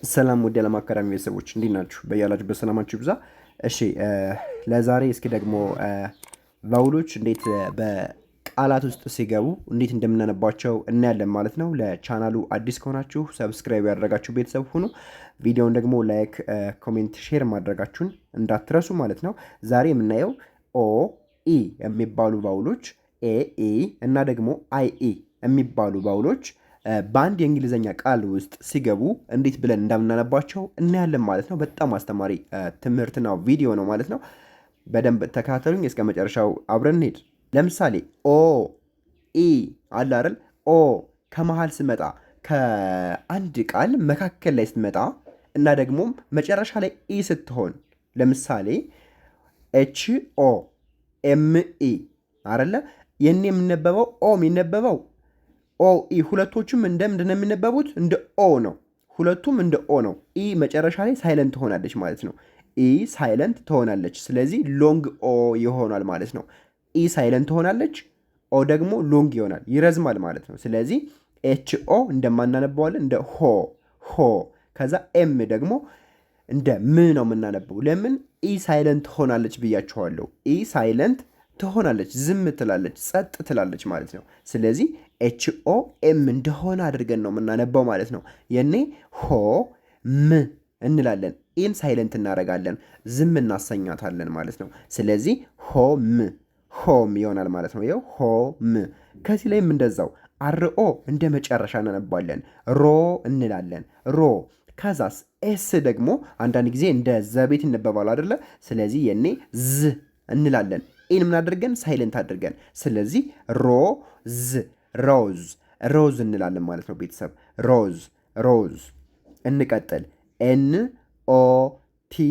ሰላም ወደ ዓለም አካዳሚ ቤተሰቦች እንዴት ናችሁ? በያላችሁበት ሰላማችሁ ይብዛ። እሺ ለዛሬ እስኪ ደግሞ ቫውሎች እንዴት በቃላት ውስጥ ሲገቡ እንዴት እንደምናነባቸው እናያለን ማለት ነው። ለቻናሉ አዲስ ከሆናችሁ ሰብስክራይብ ያደረጋችሁ ቤተሰብ ሁኑ። ቪዲዮውን ደግሞ ላይክ፣ ኮሜንት፣ ሼር ማድረጋችሁን እንዳትረሱ ማለት ነው። ዛሬ የምናየው ኦ ኢ የሚባሉ ቫውሎች ኤ ኢ እና ደግሞ አይ ኢ የሚባሉ ቫውሎች በአንድ የእንግሊዝኛ ቃል ውስጥ ሲገቡ እንዴት ብለን እንደምናነባቸው እናያለን ማለት ነው። በጣም አስተማሪ ትምህርትና ቪዲዮ ነው ማለት ነው። በደንብ ተከታተሉኝ እስከ መጨረሻው አብረን እንሄድ። ለምሳሌ ኦ ኢ አለ አይደል? ኦ ከመሃል ስመጣ ከአንድ ቃል መካከል ላይ ስትመጣ እና ደግሞ መጨረሻ ላይ ኢ ስትሆን፣ ለምሳሌ ኤች ኦ ኤም ኢ አይደለ? የኔ የምነበበው ኦ የሚነበበው ኦ ኢ ሁለቶቹም ምንድን ነው የሚነበቡት? እንደ ኦ ነው። ሁለቱም እንደ ኦ ነው። ኢ መጨረሻ ላይ ሳይለንት ትሆናለች ማለት ነው። ኢ ሳይለንት ትሆናለች። ስለዚህ ሎንግ ኦ ይሆናል ማለት ነው። ኢ ሳይለንት ትሆናለች፣ ኦ ደግሞ ሎንግ ይሆናል፣ ይረዝማል ማለት ነው። ስለዚህ ኤች ኦ እንደማናነበዋለን እንደ ሆ ሆ። ከዛ ኤም ደግሞ እንደ ም ነው የምናነበው። ለምን? ኢ ሳይለንት ትሆናለች ብያችኋለሁ። ኢ ሳይለንት ትሆናለች፣ ዝም ትላለች፣ ጸጥ ትላለች ማለት ነው። ስለዚህ ኤች ኦ ኤም እንደሆነ አድርገን ነው የምናነባው ማለት ነው። የኔ ሆ ም እንላለን፣ ኢን ሳይለንት እናደርጋለን፣ ዝም እናሰኛታለን ማለት ነው። ስለዚህ ሆም ሆም ይሆናል ማለት ነው። ይኸው ሆም። ከዚህ ላይም እንደዛው አርኦ እንደ መጨረሻ እናነባለን፣ ሮ እንላለን፣ ሮ። ከዛስ ኤስ ደግሞ አንዳንድ ጊዜ እንደ ዘቤት ይነበባል አይደለ? ስለዚህ የኔ ዝ እንላለን፣ ኢን ምን አድርገን? ሳይለንት አድርገን። ስለዚህ ሮዝ ሮዝ ሮዝ እንላለን ማለት ነው ቤተሰብ። ሮዝ ሮዝ። እንቀጥል። ኤን ኦ ቲ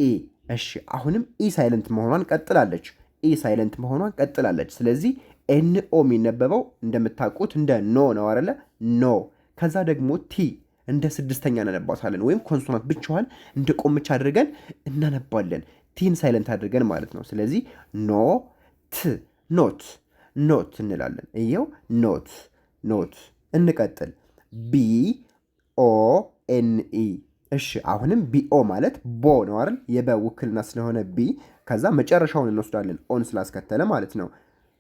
ኢ። እሺ አሁንም ኢ ሳይለንት መሆኗን ቀጥላለች። ኢ ሳይለንት መሆኗን ቀጥላለች። ስለዚህ ኤን ኦ የሚነበበው እንደምታውቁት እንደ ኖ ነው አይደለ? ኖ። ከዛ ደግሞ ቲ እንደ ስድስተኛ እናነባታለን፣ ወይም ኮንሶናንት ብቻዋን እንደ ቆምቻ አድርገን እናነባለን፣ ቲን ሳይለንት አድርገን ማለት ነው። ስለዚህ ኖ ት ኖት ኖት እንላለን። እየው ኖት ኖት። እንቀጥል። ቢ ኦ ኤን ኢ። እሺ አሁንም ቢኦ ማለት ቦ ነው አይደል? የበውክልና ስለሆነ ቢ። ከዛ መጨረሻውን እንወስዳለን ኦን ስላስከተለ ማለት ነው።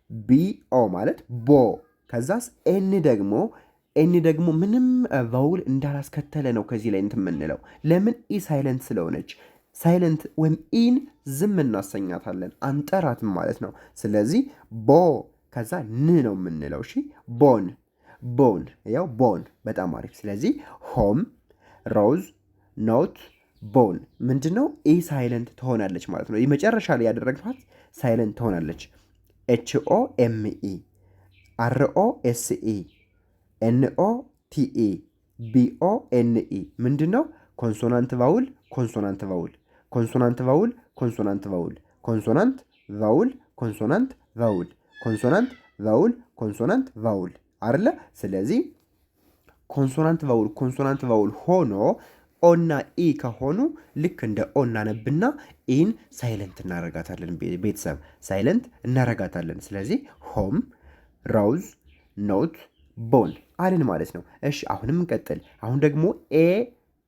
ቢኦ ማለት ቦ። ከዛስ ኤን ደግሞ ምንም ቫውል እንዳላስከተለ ነው ከዚህ ላይ እንትን የምንለው። ለምን? ኢ ሳይለንት ስለሆነች። ሳይለንት ወይም ኢን ዝም እናሰኛታለን፣ አንጠራትም ማለት ነው። ስለዚህ ቦ ከዛ ን ነው የምንለው። እሺ ቦን ቦን። ያው ቦን። በጣም አሪፍ። ስለዚህ ሆም ሮዝ ኖት ቦን ምንድን ነው? ኢ ሳይለንት ትሆናለች ማለት ነው። የመጨረሻ ላይ ያደረግኳት ሳይለንት ትሆናለች። ኤች ኦ ኤም ኢ፣ አር ኦ ኤስ ኢ፣ ኤን ኦ ቲ ኢ፣ ቢ ኦ ኤን ኢ ምንድን ነው? ኮንሶናንት ቫውል ኮንሶናንት ቫውል ኮንሶናንት ቫውል ኮንሶናንት ቫውል ኮንሶናንት ቫውል ኮንሶናንት ቫውል ኮንሶናንት ቫውል ኮንሶናንት ቫውል አይደለ? ስለዚህ ኮንሶናንት ቫውል ሆኖ ኦና ኢ ከሆኑ ልክ እንደ ኦ እናነብና ኢን ሳይለንት እናረጋታለን ቤተሰብ፣ ሳይለንት እናረጋታለን። ስለዚህ ሆም ሮዝ ኖት ቦን አልን ማለት ነው። እሺ አሁንም እንቀጥል። አሁን ደግሞ ኤ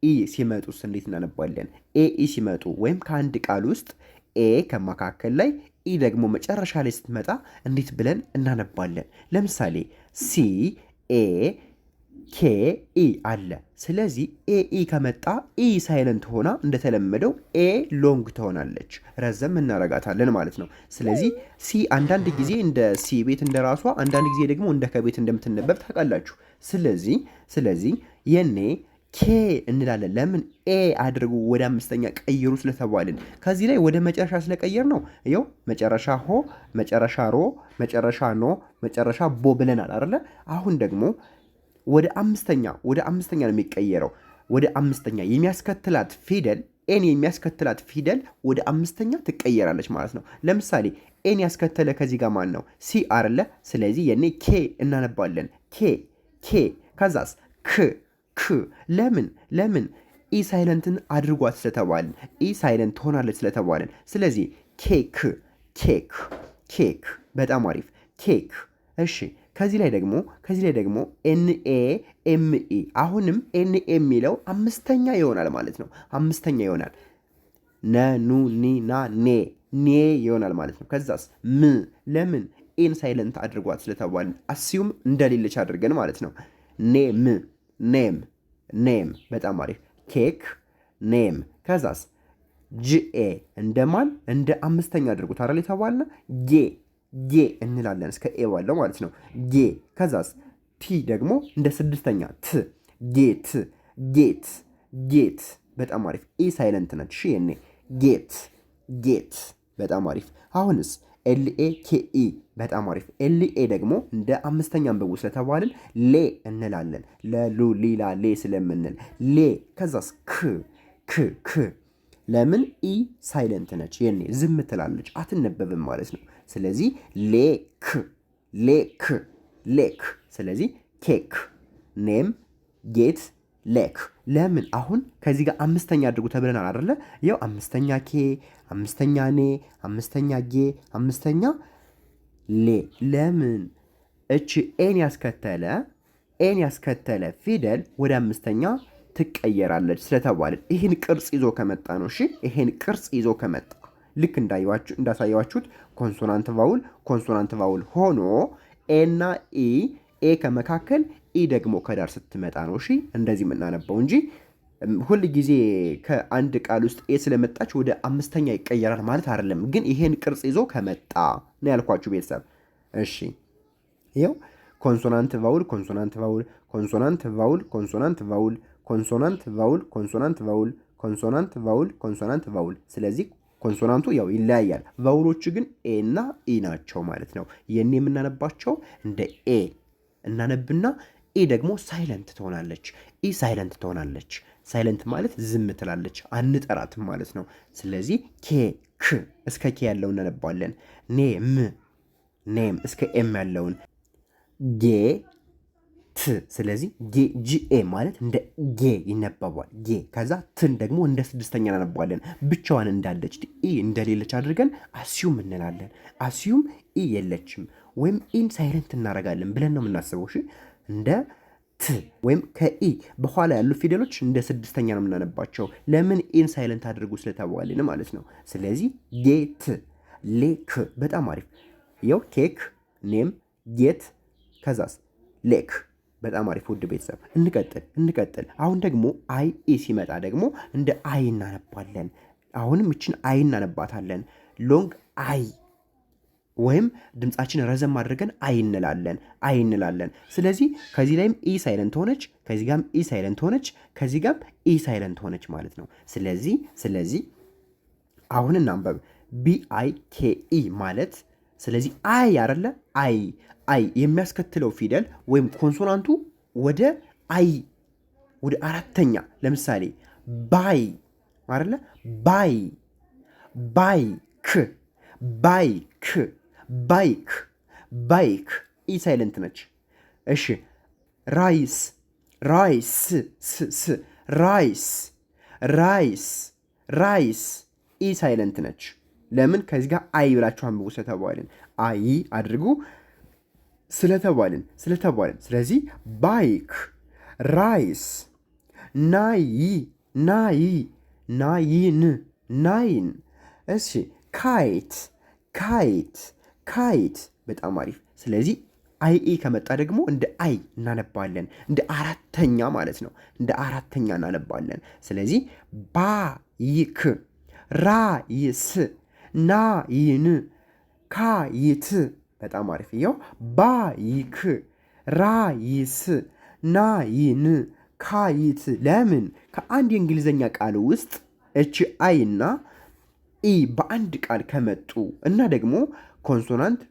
ኢ ሲመጡስ እንዴት እናነባለን? ኤ ኢ ሲመጡ ወይም ከአንድ ቃል ውስጥ ኤ ከመካከል ላይ ኢ ደግሞ መጨረሻ ላይ ስትመጣ እንዴት ብለን እናነባለን? ለምሳሌ ሲ ኤ ኬ ኢ አለ። ስለዚህ ኤ ኢ ከመጣ ኢ ሳይለንት ሆና እንደተለመደው ኤ ሎንግ ትሆናለች፣ ረዘም እናረጋታለን ማለት ነው። ስለዚህ ሲ አንዳንድ ጊዜ እንደ ሲ ቤት እንደ ራሷ፣ አንዳንድ ጊዜ ደግሞ እንደ ከቤት እንደምትነበብ ታውቃላችሁ። ስለዚህ የኔ ኬ እንላለን። ለምን? ኤ አድርጉ ወደ አምስተኛ ቀይሩ ስለተባልን ከዚህ ላይ ወደ መጨረሻ ስለቀየር ነው። ይኸው መጨረሻ ሆ፣ መጨረሻ ሮ፣ መጨረሻ ኖ፣ መጨረሻ ቦ ብለናል አይደለ? አሁን ደግሞ ወደ አምስተኛ ነው የሚቀየረው። ወደ አምስተኛ የሚያስከትላት ፊደል ኤን የሚያስከትላት ፊደል ወደ አምስተኛ ትቀየራለች ማለት ነው። ለምሳሌ ኤን ያስከተለ ከዚህ ጋር ማን ነው? ሲ አይደለ? ስለዚህ የኔ ኬ እናነባለን። ኬ ከዛስ ክ ለምን? ኢ ሳይለንትን አድርጓት ስለተባልን፣ ኢ ሳይለንት ትሆናለች ስለተባልን። ስለዚህ ኬክ። በጣም አሪፍ ኬክ። እሺ ከዚህ ላይ ደግሞ ኤንኤ ኤምኢ አሁንም ኤንኤ የሚለው አምስተኛ ይሆናል ማለት ነው። አምስተኛ ይሆናል። ነ ኑ ኒ ና ኔ ይሆናል ማለት ነው። ከዛስ ም ለምን ኤን ሳይለንት አድርጓት ስለተባልን አስዩም እንደሌለች አድርገን ማለት ነው። ኔም በጣም አሪፍ። ኬክ ኔም። ከዛስ ጂኤ እንደማን እንደ አምስተኛ አድርጉት አይደል የተባልነ ጌ እንላለን እስከ ኤ ባለው ማለት ነው። ጌ። ከዛስ ቲ ደግሞ እንደ ስድስተኛ ጌት በጣም አሪፍ። ኤ ሳይለንት ነች። እሺ የኔ ጌት በጣም አሪፍ። አሁንስ ኤልኤ ኬኢ በጣም አሪፍ። ኤልኤ ደግሞ እንደ አምስተኛ አንብቡ ስለተባልን ሌ እንላለን። ለሉ ሊላ ሌ ስለምንል ሌ። ከዛስ ክ ለምን ኢ ሳይለንት ነች። የኔ ዝም ትላለች አትነበብም ማለት ነው። ስለዚህ ሌክ። ስለዚህ ኬክ ኔም ጌት ሌክ። ለምን አሁን ከዚህ ጋር አምስተኛ አድርጉ ተብለናል አይደለ? ያው አምስተኛ ኬ፣ አምስተኛ ኔ፣ አምስተኛ ጌ፣ አምስተኛ ሌ። ለምን እቺ ኤን ያስከተለ ፊደል ወደ አምስተኛ ትቀየራለች ስለተባልን ይህን ቅርጽ ይዞ ከመጣ ነው። እሺ ይህን ቅርጽ ይዞ ከመጣ ልክ እንዳሳየዋችሁት ኮንሶናንት ቫውል ሆኖ ኤና ኤ ከመካከል ኢ ደግሞ ከዳር ስትመጣ ነው። እሺ እንደዚህ የምናነበው እንጂ ሁል ጊዜ ከአንድ ቃል ውስጥ ኤ ስለመጣች ወደ አምስተኛ ይቀየራል ማለት አይደለም። ግን ይሄን ቅርጽ ይዞ ከመጣ ነው ያልኳችሁ ቤተሰብ። እሺ ይኸው ኮንሶናንት ቫውል ኮንሶናንት ቫውል ኮንሶናንት ቫውል ኮንሶናንት ቫውል ኮንሶናንት ቫውል ኮንሶናንት ቫውል ኮንሶናንት ቫውል ኮንሶናንት ቫውል። ስለዚህ ኮንሶናንቱ ያው ይለያያል። ቫውሎቹ ግን ኤ እና ኢ ናቸው ማለት ነው። የኔ የምናነባቸው እንደ ኤ እናነብና ኤ ደግሞ ሳይለንት ትሆናለች። ኢ ሳይለንት ትሆናለች። ሳይለንት ማለት ዝም ትላለች፣ አንጠራትም ማለት ነው። ስለዚህ ኬክ እስከ ኬ ያለውን እናነባለን። ኔም እስከ ኤም ያለውን ጌት። ስለዚህ ጂኤ ማለት እንደ ጌ ይነበባል። ጌ። ከዛ ትን ደግሞ እንደ ስድስተኛ እናነባለን። ብቻዋን እንዳለች ኢ እንደሌለች አድርገን አስዩም እንላለን። አስዩም ኢ የለችም ወይም ኢን ሳይለንት እናደርጋለን ብለን ነው የምናስበው። እሺ እንደ ት ወይም ከኢ በኋላ ያሉ ፊደሎች እንደ ስድስተኛ ነው የምናነባቸው። ለምን ኢን ሳይለንት አድርጉ ስለተባልን ማለት ነው። ስለዚህ ጌት ሌክ። በጣም አሪፍ። ያው ኬክ ኔም ጌት ከዛስ ሌክ። በጣም አሪፍ ውድ ቤተሰብ እንቀጥል። አሁን ደግሞ አይ ኢ ሲመጣ ደግሞ እንደ አይ እናነባለን። አሁንም እችን አይ እናነባታለን። ሎንግ አይ ወይም ድምፃችን ረዘም አድርገን አይ እንላለን። ስለዚህ ከዚህ ላይም ኢ ሳይለንት ሆነች፣ ከዚህ ጋርም ኢ ሳይለንት ሆነች፣ ከዚህ ጋርም ኢ ሳይለንት ሆነች ማለት ነው። ስለዚህ አሁን እናንበብ። BIKE ማለት ስለዚህ አይ አይደለ? አይ የሚያስከትለው ፊደል ወይም ኮንሶናንቱ ወደ አይ ወደ አራተኛ ለምሳሌ ባይ አይደለ? ባይክ ኢ ሳይለንት ነች። እሺ ራይስ ኢ ሳይለንት ነች። ለምን? ከዚህ ጋር አይ ብላችሁ አንብቡ ስለተባልን አይ አድርጉ ስለተባልን ስለዚህ ባይክ ራይስ ናይን። እሺ ካይት በጣም አሪፍ። ስለዚህ አይ ከመጣ ደግሞ እንደ አይ እናነባለን፣ እንደ አራተኛ ማለት ነው። እንደ አራተኛ እናነባለን። ስለዚህ ባይክ ራይስ ናይን ካይት። በጣም አሪፍ። ይኸው ባይክ ራይስ ናይን ካይት። ለምን? ከአንድ የእንግሊዝኛ ቃል ውስጥ እች አይ እና ኢ በአንድ ቃል ከመጡ እና ደግሞ ኮንሶናንት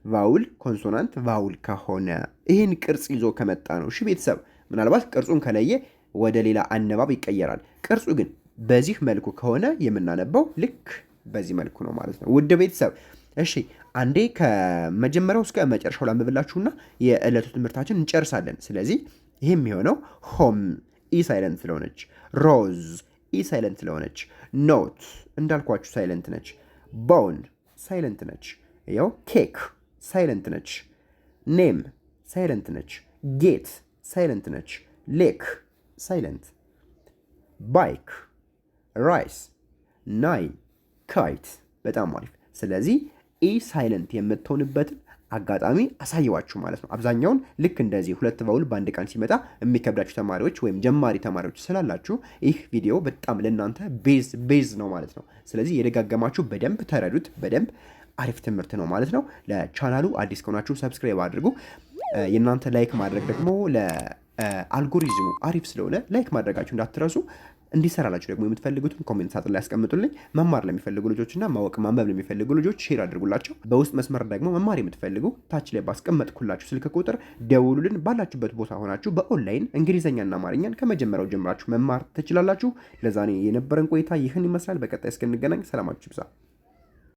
ቫውል ከሆነ ይህን ቅርጽ ይዞ ከመጣ ነው። እሺ ቤተሰብ፣ ምናልባት ቅርጹን ከለየ ወደ ሌላ አነባብ ይቀየራል። ቅርጹ ግን በዚህ መልኩ ከሆነ የምናነባው ልክ በዚህ መልኩ ነው ማለት ነው ውድ ቤተሰብ። እሺ አንዴ ከመጀመሪያው እስከ መጨረሻው ላንብብላችሁና የዕለቱ ትምህርታችን እንጨርሳለን። ስለዚህ ይህ የሚሆነው ሆም ኢ ሳይለንት ስለሆነች፣ ሮዝ ኢ ሳይለንት ስለሆነች፣ ኖት እንዳልኳችሁ ሳይለንት ነች፣ ቦን ሳይለንት ነች፣ ያው ኬክ ሳይለንት ነች፣ ኔም ሳይለንት ነች። ጌት ሳይለንት ነች። ሌክ ሳይለንት። ባይክ፣ ራይስ፣ ናይን፣ ካይት። በጣም አሪፍ። ስለዚህ ኢ ሳይለንት የምትሆንበትን አጋጣሚ አሳየዋችሁ ማለት ነው። አብዛኛውን ልክ እንደዚህ ሁለት ቫውል በአንድ ቀን ሲመጣ የሚከብዳችሁ ተማሪዎች ወይም ጀማሪ ተማሪዎች ስላላችሁ ይህ ቪዲዮ በጣም ለእናንተ ቤዝ ነው ማለት ነው። ስለዚህ የደጋገማችሁ በደንብ ተረዱት። በደንብ አሪፍ ትምህርት ነው ማለት ነው። ለቻናሉ አዲስ ከሆናችሁ ሰብስክራይብ አድርጉ። የእናንተ ላይክ ማድረግ ደግሞ ለአልጎሪዝሙ አሪፍ ስለሆነ ላይክ ማድረጋችሁ እንዳትረሱ። እንዲሰራላችሁ ደግሞ የምትፈልጉትን ኮሜንት ሳጥን ላይ ያስቀምጡልኝ። መማር ለሚፈልጉ ልጆችና ማወቅ ማንበብ ለሚፈልጉ ልጆች ሼር አድርጉላቸው። በውስጥ መስመር ደግሞ መማር የምትፈልጉ ታች ላይ ባስቀመጥኩላችሁ ስልክ ቁጥር ደውሉልን። ባላችሁበት ቦታ ሆናችሁ በኦንላይን እንግሊዝኛና አማርኛን ከመጀመሪያው ጀምራችሁ መማር ትችላላችሁ። ለዛሬ የነበረን ቆይታ ይህን ይመስላል። በቀጣይ እስክንገናኝ ሰላማችሁ ይብዛ።